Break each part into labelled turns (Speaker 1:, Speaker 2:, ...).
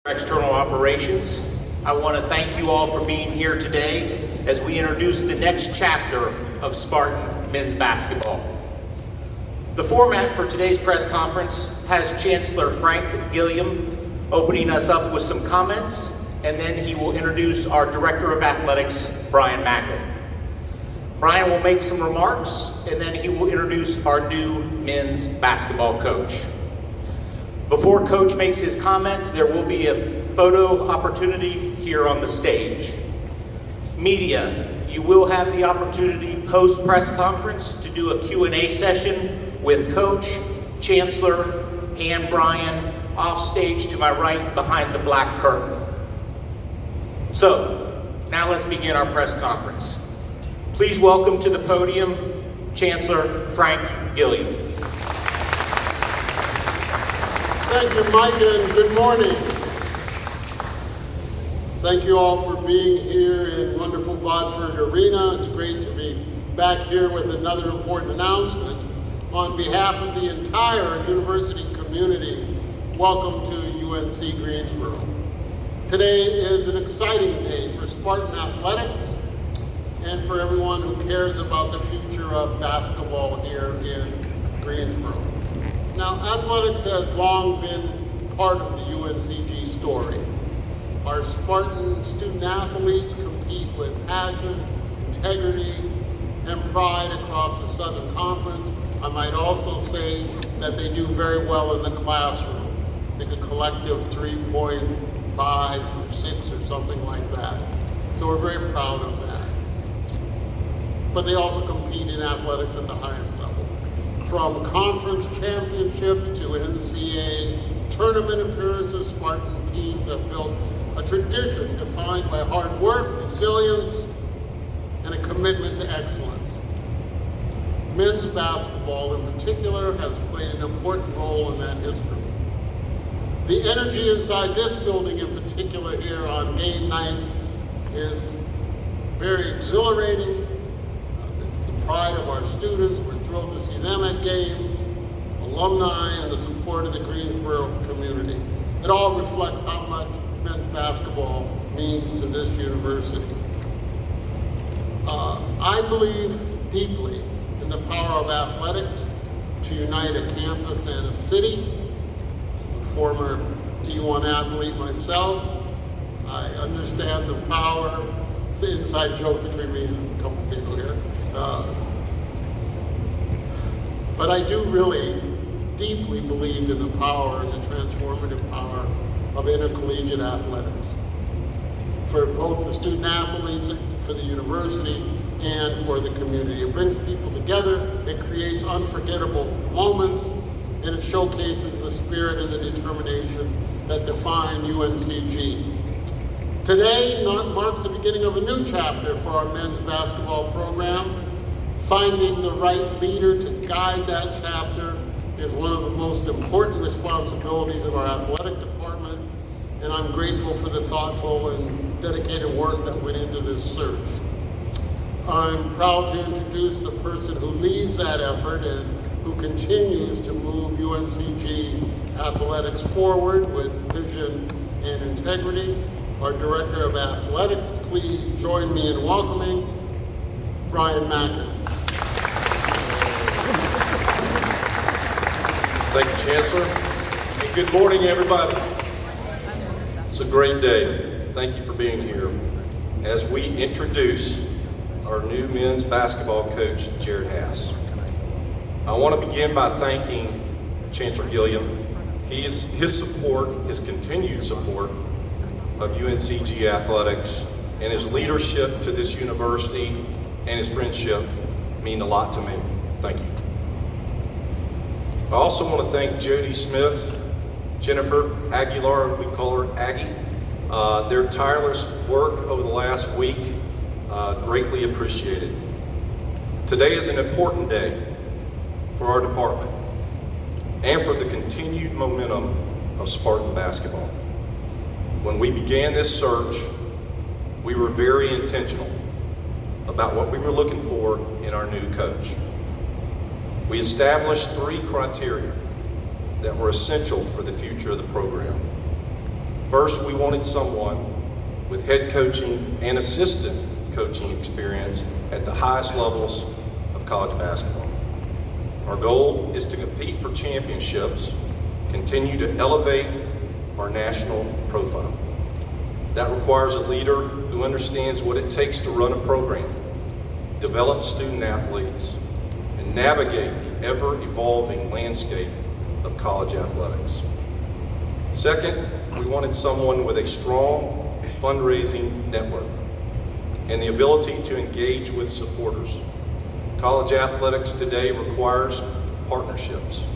Speaker 1: External Operations. I want to thank you all for being here today as we introduce the next chapter of Spartan men's basketball. The format for today's press conference has Chancellor Frank Gilliam opening us up with some comments, and then he will introduce our Director of Athletics, Brian Mackin. Brian will make some remarks, and then he will introduce our new men's basketball coach. Before Coach makes his comments, there will be a photo opportunity here on the stage. Media, you will have the opportunity post-press conference to do a Q&A session with Coach, Chancellor, and Brian off stage to my right behind the black curtain. So, now let's begin our press conference. Please welcome to the podium, Chancellor Frank Gilliam.
Speaker 2: Thank you, Mike, and good morning. Thank you all for being here in wonderful Bodford Arena. It's great to be back here with another important announcement. On behalf of the entire university community, welcome to UNC Greensboro. Today is an exciting day for Spartan athletics and for everyone who cares about the future of basketball here in Greensboro. Now, athletics has long been part of the UNCG story. Our Spartan student athletes compete with passion, integrity, and pride across the Southern Conference. I might also say that they do very well in the classroom. I think a collective 3.5 or 6 or something like that. So we're very proud of that. But they also compete in athletics at the highest level. From conference championships to NCAA tournament appearances, Spartan teams have built a tradition defined by hard work, resilience, and a commitment to excellence. Men's basketball in particular has played an important role in that history. The energy inside this building in particular here on game nights is very exhilarating. It's the pride of our students. We're thrilled to see them at games, alumni, and the support of the Greensboro community. It all reflects how much men's basketball means to this university. I believe deeply in the power of athletics to unite a campus and a city. As a former D1 athlete myself, I understand the power. It's an inside joke between me and a couple people here. But I do really deeply believe in the power and the transformative power of intercollegiate athletics for both the student athletes, for the university, and for the community. It brings people together, it creates unforgettable moments, and it showcases the spirit and the determination that define UNCG. Today marks the beginning of a new chapter for our men's basketball program. Finding the right leader to guide that chapter is one of the most important responsibilities of our athletic department, and I'm grateful for the thoughtful and dedicated work that went into this search. I'm proud to introduce the person who leads that effort and who continues to move UNCG athletics forward with vision and integrity. Our Director of Athletics, please join me in welcoming Brian Mackin.
Speaker 3: Thank you, Chancellor. And good morning, everybody. It's a great day. Thank you for being here as we introduce our new men's basketball coach, Jerod Haase. I want to begin by thanking Chancellor Gilliam. His support, his continued support of UNCG athletics and his leadership to this university and his friendship mean a lot to me. Thank you. I also want to thank Jody Smith, Jennifer Aguilar, we call her Aggie. Their tireless work over the last week, greatly appreciated. Today is an important day for our department and for the continued momentum of Spartan basketball. When we began this search, we were very intentional about what we were looking for in our new coach. We established 3 criteria that were essential for the future of the program. First, we wanted someone with head coaching and assistant coaching experience at the highest levels of college basketball. Our goal is to compete for championships, continue to elevate our national profile. That requires a leader who understands what it takes to run a program, develop student athletes, and navigate the ever-evolving landscape of college athletics. Second, we wanted someone with a strong fundraising network and the ability to engage with supporters. College athletics today requires partnerships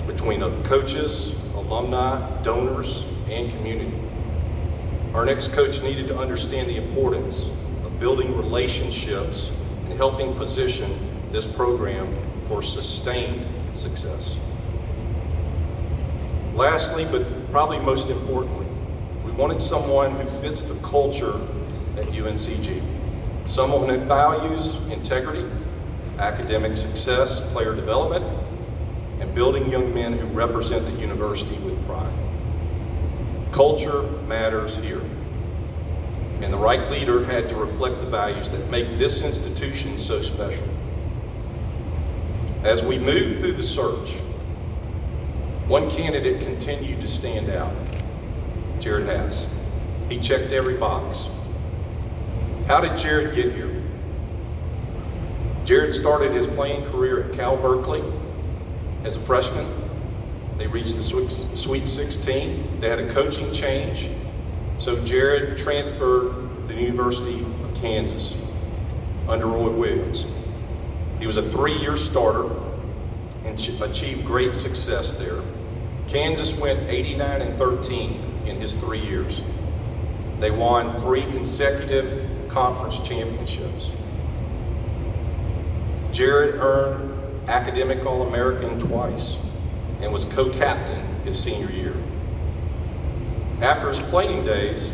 Speaker 3: between coaches, alumni, donors, and community. Our next coach needed to understand the importance of building relationships and helping position this program for sustained success. Lastly, but probably most importantly, we wanted someone who fits the culture at UNCG. Someone that values integrity, academic success, player development, and building young men who represent the university with pride. Culture matters here, and the right leader had to reflect the values that make this institution so special. As we moved through the search, one candidate continued to stand out, Jerod Haase. He checked every box. How did Jerod get here? Jerod started his playing career at Cal Berkeley as a freshman. They reached the Sweet 16. They had a coaching change, so Jerod transferred to the University of Kansas under Roy Williams. He was a 3-year starter and achieved great success there. Kansas went 89-13 in his 3 years. They won 3 consecutive conference championships. Jerod earned Academic All-American twice and was co-captain his senior year. After his playing days,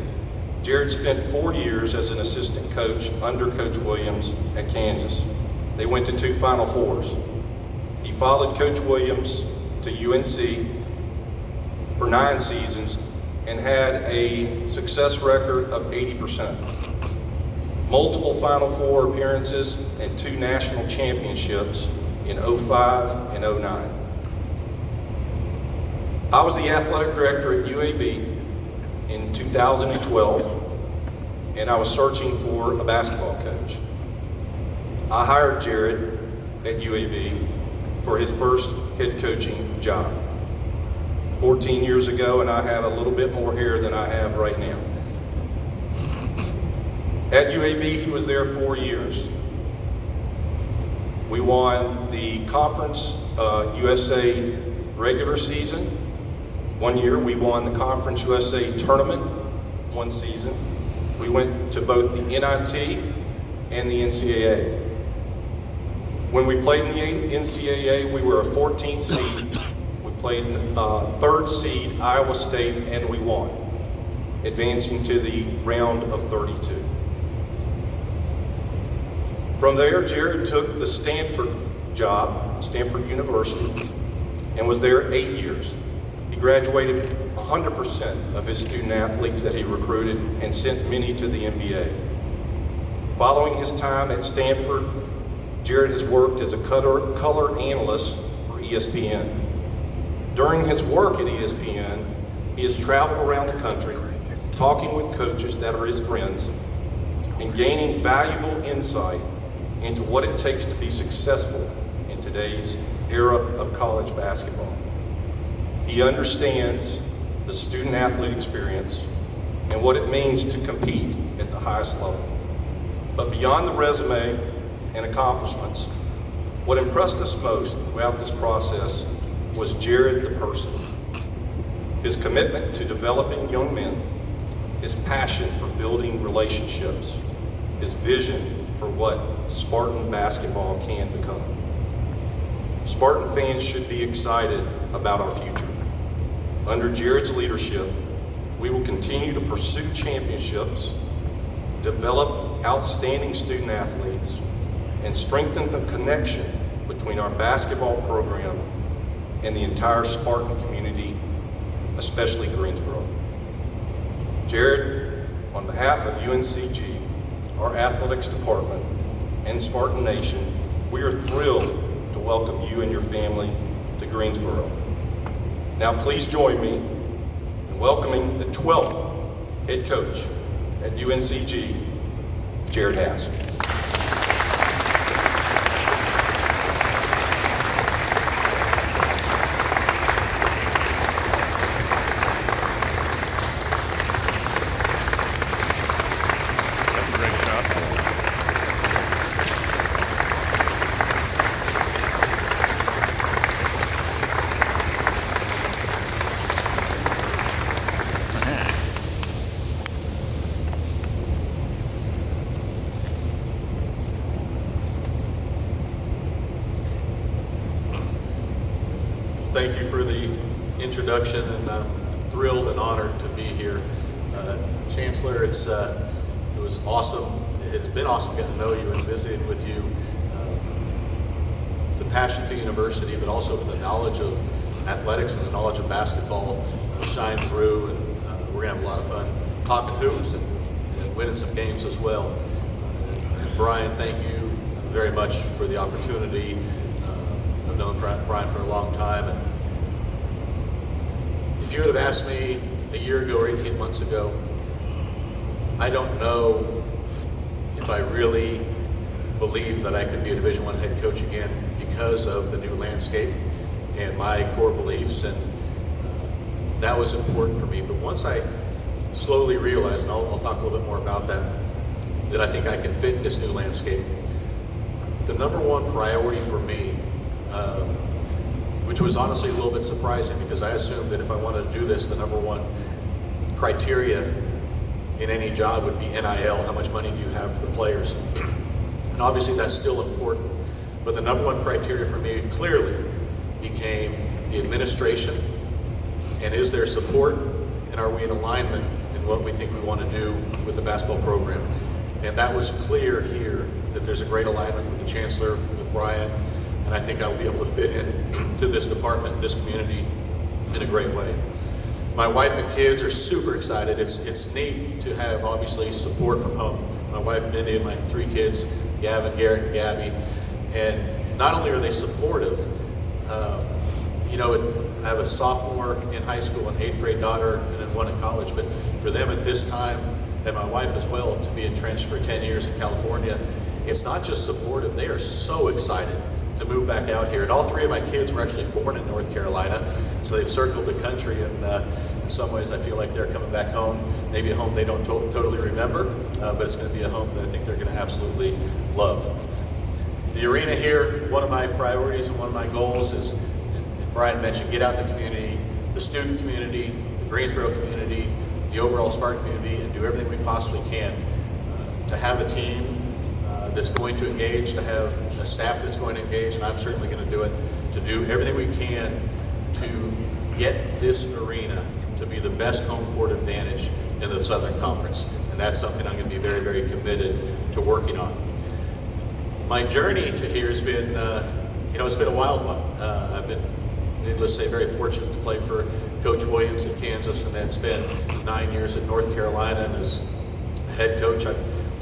Speaker 3: Jerod spent 4 years as an assistant coach under Coach Williams at Kansas. They went to 2 Final Fours. He followed Coach Williams to UNC for 9 seasons and had a success record of 80%. Multiple Final Four appearances and 2 national championships in 05 and 09. I was the athletic director at UAB in 2012, and I was searching for a basketball coach. I hired Jerod at UAB for his first head coaching job 14 years ago, and I had a little bit more hair than I have right now. At UAB, he was there 4 years. We won the Conference USA regular season 1 year. We won the Conference USA tournament 1 season. We went to both the NIT and the NCAA. When we played in the NCAA, we were a 14th seed. We played in 3rd seed Iowa State, and we won, advancing to the round of 32. From there, Jerod took the Stanford job, Stanford University, and was there 8 years. He graduated 100% of his student athletes that he recruited and sent many to the NBA. Following his time at Stanford, Jerod has worked as a color analyst for ESPN. During his work at ESPN, he has traveled around the country, talking with coaches that are his friends, and gaining valuable insight into what it takes to be successful in today's era of college basketball. He understands the student athlete experience and what it means to compete at the highest level. But beyond the resume and accomplishments, what impressed us most throughout this process was Jerod the person. His commitment to developing young men, his passion for building relationships, his vision for what Spartan basketball can become. Spartan fans should be excited about our future. Under Jerod's leadership, we will continue to pursue championships, develop outstanding student athletes, and strengthen the connection between our basketball program and the entire Spartan community, especially Greensboro. Jerod, on behalf of UNCG, our athletics department, and Spartan Nation, we are thrilled to welcome you and your family to Greensboro. Now please join me in welcoming the 12th head coach at UNCG, Jerod Haase.
Speaker 4: Thank you for the introduction, and I'm thrilled and honored to be here. Chancellor, it was awesome. It has been awesome getting to know you and visiting with you. The passion for the university, but also for the knowledge of athletics and the knowledge of basketball shine through, and we're gonna have a lot of fun talking hoops and winning some games as well. And Brian, thank you very much for the opportunity. I've known Brian for a long time, and if you would have asked me a year ago or 18 months ago, I don't know if I really believed that I could be a Division I head coach again because of the new landscape and my core beliefs, and that was important for me. But once I slowly realized, and I'll talk a little bit more about that I think I can fit in this new landscape, the number one priority for me, which was honestly a little bit surprising because I assumed that if I wanted to do this, the number one criteria in any job would be NIL, how much money do you have for the players? And obviously that's still important, but the number one criteria for me clearly became the administration, and is there support, and are we in alignment in what we think we want to do with the basketball program? And that was clear here, that there's a great alignment with the Chancellor, with Brian, and I think I'll be able to fit into this department, this community, in a great way. My wife and kids are super excited. It's neat to have, obviously, support from home. My wife, Mindy, and my 3 kids, Gavin, Garrett, and Gabby. And not only are they supportive, I have a sophomore in high school, an 8th grade daughter, and then one in college. But for them at this time, and my wife as well, to be entrenched for 10 years in California, it's not just supportive, they are so excited to move back out here. And all 3 of my kids were actually born in North Carolina, so they've circled the country, and in some ways I feel like they're coming back home, maybe a home they don't totally remember, but it's going to be a home that I think they're going to absolutely love. The arena here, one of my priorities and one of my goals is, and Brian mentioned, get out in the community, the student community, the Greensboro community, the overall Spartan community, and do everything we possibly can to have a team that's going to engage, to have a staff that's going to engage, and I'm certainly going to do it, to do everything we can to get this arena to be the best home court advantage in the Southern Conference. And that's something I'm going to be very, very committed to working on. My journey to here has been, it's been a wild one. I've been, needless to say, very fortunate to play for Coach Williams in Kansas, and then spend 9 years at North Carolina, and as head coach, I've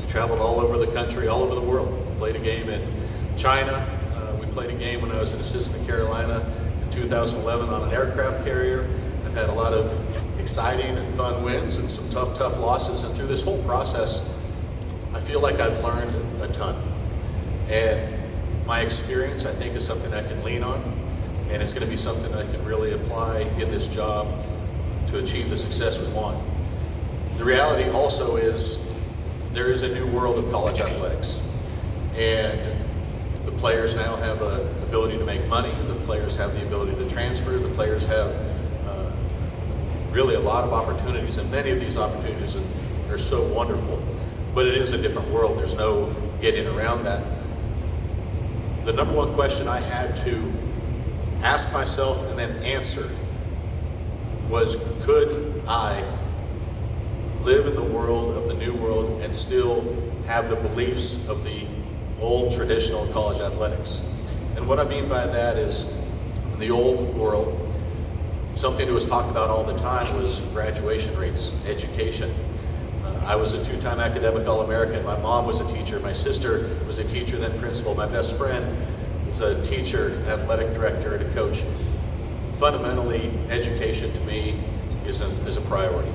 Speaker 4: traveled all over the country, all over the world. Played a game in China. We played a game when I was an assistant in Carolina in 2011 on an aircraft carrier. I've had a lot of exciting and fun wins and some tough losses. And through this whole process, I feel like I've learned a ton. And my experience, I think, is something I can lean on. And it's going to be something I can really apply in this job to achieve the success we want. The reality also is, there is a new world of college athletics, and the players now have an ability to make money, the players have the ability to transfer, the players have really a lot of opportunities, and many of these opportunities are so wonderful, but it is a different world. There's no getting around that. The number one question I had to ask myself and then answer was, could I live in the world of the new world and still have the beliefs of the old traditional college athletics? And what I mean by that is, in the old world, Something that was talked about all the time was graduation rates, education. I was a two-time academic All-American. My mom was a teacher. My sister was a teacher, then principal. My best friend is a teacher, athletic director, and a coach. Fundamentally, education to me is a priority.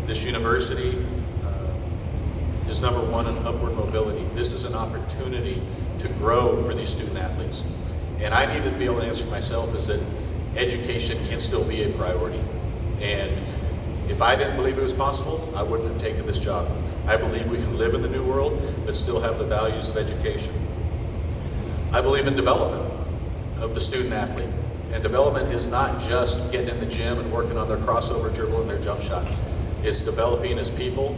Speaker 4: This university is number one in upward mobility. This is an opportunity to grow for these student athletes. And I needed to be able to answer myself is that education can still be a priority. And if I didn't believe it was possible, I wouldn't have taken this job. I believe we can live in the new world, but still have the values of education. I believe in development of the student athlete. And development is not just getting in the gym and working on their crossover dribble and their jump shot. It's developing as people.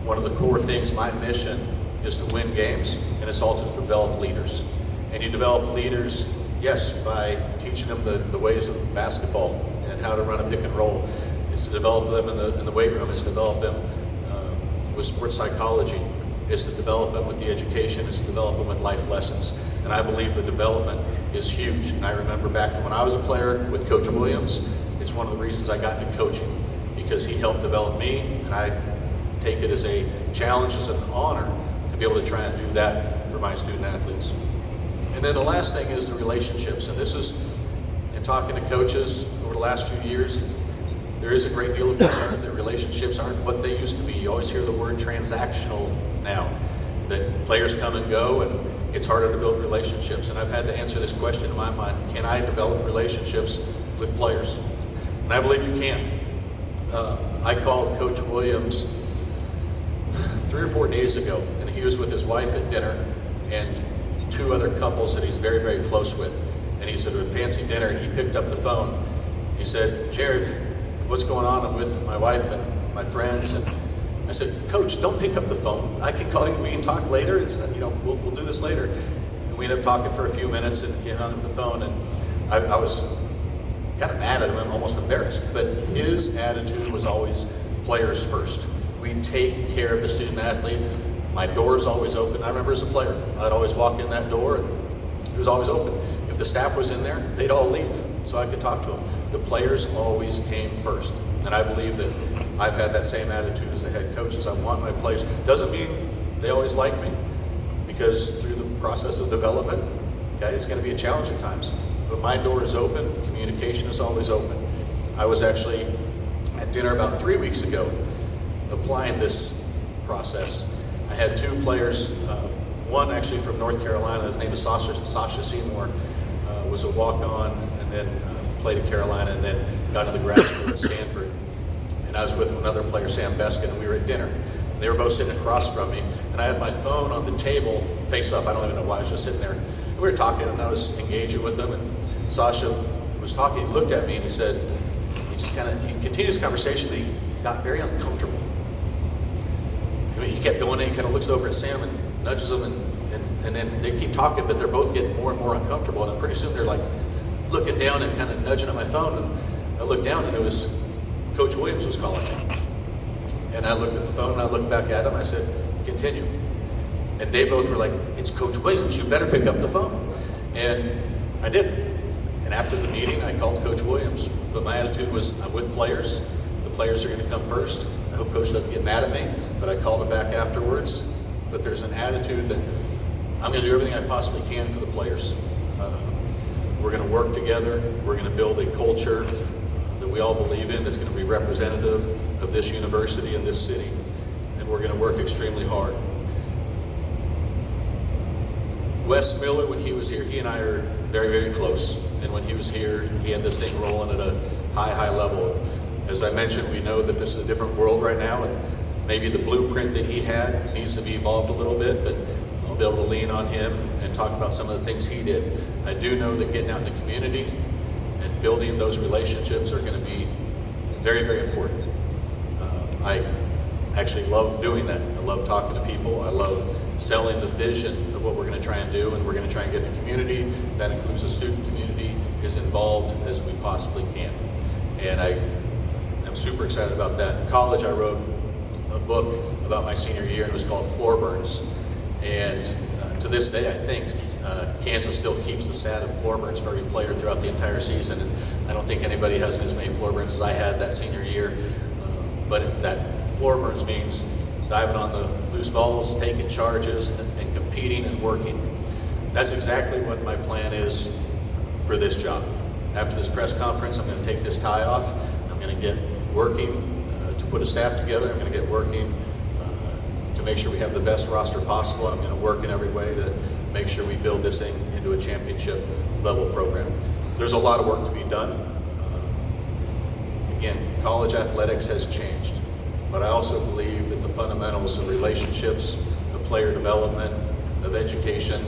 Speaker 4: One of the core things, my mission is to win games, and it's also to develop leaders. And you develop leaders, yes, by teaching them the ways of basketball and how to run a pick and roll. It's to develop them in the weight room. It's to develop them with sports psychology. It's to develop them with the education. It's to develop them with life lessons. And I believe the development is huge. And I remember back to when I was a player with Coach Williams, it's one of the reasons I got into coaching, because he helped develop me, and I take it as a challenge, as an honor to be able to try and do that for my student athletes. And then the last thing is the relationships. And this is, in talking to coaches over the last few years, there is a great deal of concern that relationships aren't what they used to be. You always hear the word transactional now, that players come and go and it's harder to build relationships. And I've had to answer this question in my mind: can I develop relationships with players? And I believe you can. I called Coach Williams 3 or 4 days ago, and he was with his wife at dinner and 2 other couples that he's very, very close with. And he said, at a fancy dinner, and he picked up the phone. He said, "Jerod, what's going on? I'm with my wife and my friends." And I said, "Coach, don't pick up the phone. I can call you. We can talk later. We'll do this later." And we ended up talking for a few minutes, and he hung up the phone. And I was kind of mad at him. I'm almost embarrassed. But his attitude was always players first. We take care of the student athlete. My door's always open. I remember as a player, I'd always walk in that door, and it was always open. If the staff was in there, they'd all leave so I could talk to them. The players always came first. And I believe that I've had that same attitude as a head coach, as I want my players. Doesn't mean they always like me, because through the process of development, okay, it's going to be a challenge at times. But my door is open. Communication is always open. I was actually at dinner about 3 weeks ago applying this process. I had 2 players, one actually from North Carolina. His name is Sasha Seymour, was a walk-on, and then played at Carolina, and then got into the grad school at Stanford. And I was with another player, Sam Beskin, and we were at dinner. And they were both sitting across from me, and I had my phone on the table, face up. I don't even know why. I was just sitting there. And we were talking, and I was engaging with them, and Sasha was talking. He looked at me, and he said, he continued his conversation, but he got very uncomfortable. I mean, he kept going, and he kind of looks over at Sam and nudges him, and then they keep talking, but they're both getting more and more uncomfortable. And then pretty soon they're like looking down and kind of nudging at my phone, and I looked down, and it was Coach Williams was calling me. And I looked at the phone, and I looked back at him. I said, "Continue." And they both were like, "It's Coach Williams. You better pick up the phone." And I did. And after the meeting, I called Coach Williams. But my attitude was, I'm with players. The players are going to come first. I hope Coach doesn't get mad at me, but I called him back afterwards. But there's an attitude that I'm going to do everything I possibly can for the players. We're going to work together. We're going to build a culture that we all believe in that's going to be representative of this university and this city. And we're going to work extremely hard. Wes Miller, when he was here, he and I are very, very close. And when he was here, he had this thing rolling at a high level. As I mentioned, we know that this is a different world right now, and maybe the blueprint that he had needs to be evolved a little bit, but I'll be able to lean on him and talk about some of the things he did. I do know that getting out in the community and building those relationships are going to be very, very important. I actually love doing that. I love talking to people. I love selling the vision of what we're going to try and do, and we're going to try and get the community, that includes the student community, as involved as we possibly can. And I am super excited about that. In college, I wrote a book about my senior year, and it was called Floor Burns. And to this day, I think Kansas still keeps the stat of floor burns for every player throughout the entire season, and I don't think anybody has as many floor burns as I had that senior year. But that floor burns means diving on the loose balls, taking charges, and competing and working. That's exactly what my plan is for this job. After this press conference, I'm going to take this tie off. I'm going to get working to put a staff together. I'm going to get working to make sure we have the best roster possible. I'm going to work in every way to make sure we build this thing into a championship level program. There's a lot of work to be done. Again, college athletics has changed, but I also believe that the fundamentals of relationships, of player development, of education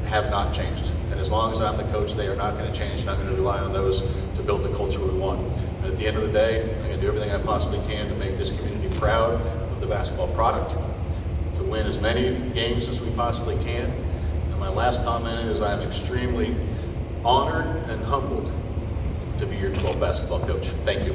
Speaker 4: have not changed. And as long as I'm the coach, they are not going to change, and I'm going to rely on those to build the culture we want. And at the end of the day, I'm going to do everything I possibly can to make this community proud of the basketball product, to win as many games as we possibly can. And my last comment is I'm extremely honored and humbled to be your 12 basketball coach. Thank you.